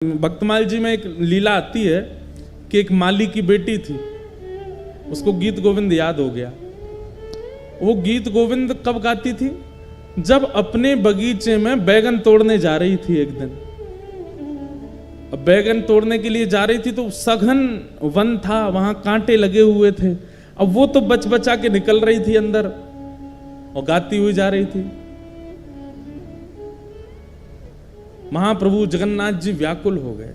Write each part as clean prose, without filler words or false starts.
भक्तमाल जी में एक लीला आती है कि एक माली की बेटी थी, उसको गीत गोविंद याद हो गया। वो गीत गोविंद कब गाती थी? जब अपने बगीचे में बैगन तोड़ने जा रही थी एक दिन। अब बैगन तोड़ने के लिए जा रही थी तो सघन वन था, वहां कांटे लगे हुए थे। अब वो तो बच बचा के निकल रही थी अंदर और गाती हुई जा रही थी। महाप्रभु जगन्नाथ जी व्याकुल हो गए,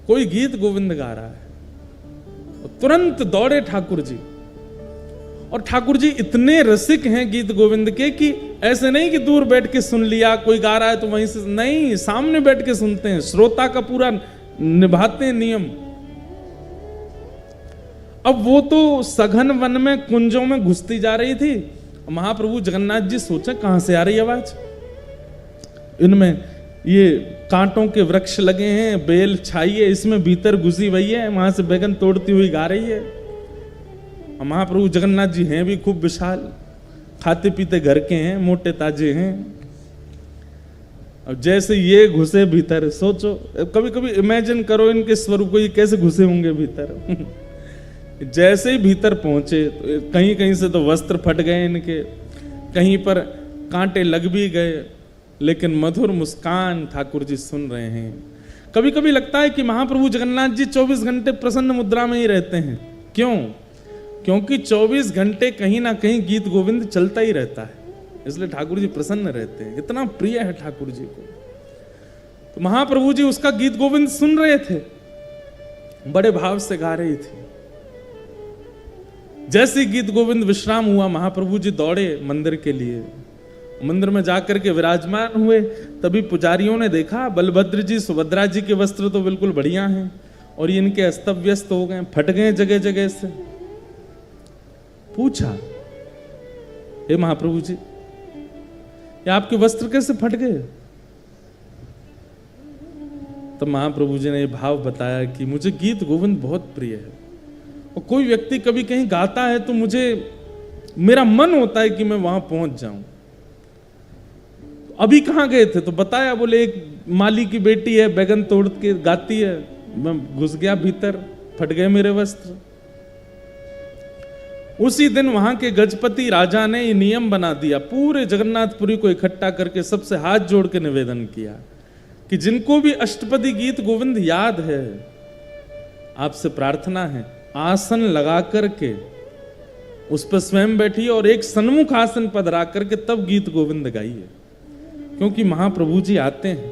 कोई गीत गोविंद गा रहा है। और तुरंत दौड़े ठाकुर जी, और ठाकुर जी इतने रसिक हैं गीत गोविंद के कि ऐसे नहीं कि दूर बैठ के सुन लिया, कोई गा रहा है तो वहीं से नहीं, सामने बैठ के सुनते हैं, श्रोता का पूरा निभाते हैं नियम। अब वो तो सघन वन में कुंजों में घुसती जा रही थी। महाप्रभु जगन्नाथ जी सोचे कहां से आ रही आवाज, इनमें ये कांटों के वृक्ष लगे हैं, बेल छाई है, इसमें भीतर घुसी हुई है, वहां से बैगन तोड़ती हुई गा रही है। महाप्रभु जगन्नाथ जी हैं भी खूब विशाल, खाते पीते घर के हैं, मोटे ताजे हैं। अब जैसे ये घुसे भीतर, सोचो कभी कभी इमेजिन करो इनके स्वरूप को, ये कैसे घुसे होंगे भीतर। जैसे ही भीतर पहुंचे तो कहीं कहीं से तो वस्त्र फट गए इनके, कहीं पर कांटे लग भी गए, लेकिन मधुर मुस्कान ठाकुर जी सुन रहे हैं। कभी कभी लगता है कि महाप्रभु जगन्नाथ जी 24 घंटे प्रसन्न मुद्रा में ही रहते हैं। क्यों? क्योंकि 24 घंटे कहीं ना कहीं गीत गोविंद चलता ही रहता है, इसलिए ठाकुर जी प्रसन्न रहते हैं। इतना प्रिय है ठाकुर जी को। तो महाप्रभु जी उसका गीत गोविंद सुन रहे थे, बड़े भाव से गा रही थी। जैसे गीत गोविंद विश्राम हुआ, महाप्रभु जी दौड़े मंदिर के लिए। मंदिर में जाकर के विराजमान हुए, तभी पुजारियों ने देखा बलभद्र जी सुभद्रा जी के वस्त्र तो बिल्कुल बढ़िया हैं और ये इनके अस्त व्यस्त हो गए, फट गए जगह जगह से। पूछा, हे महाप्रभु जी, ये आपके वस्त्र कैसे फट गए? तब महाप्रभु जी ने ये भाव बताया कि मुझे गीत गोविंद बहुत प्रिय है, और कोई व्यक्ति कभी कहीं गाता है तो मुझे, मेरा मन होता है कि मैं वहां पहुंच जाऊं। अभी कहां गए थे? तो बताया, बोले एक माली की बेटी है, बैगन तोड़ के गाती है, मैं घुस गया भीतर, फट गए मेरे वस्त्र। उसी दिन वहां के गजपति राजा ने ये नियम बना दिया, पूरे जगन्नाथपुरी को इकट्ठा करके सबसे हाथ जोड़ के निवेदन किया कि जिनको भी अष्टपदी गीत गोविंद याद है, आपसे प्रार्थना है आसन लगा करके उस पर स्वयं बैठिए और एक सन्मुख आसन पर धरा करके तब गीत गोविंद गाइए, क्योंकि महाप्रभु जी आते हैं।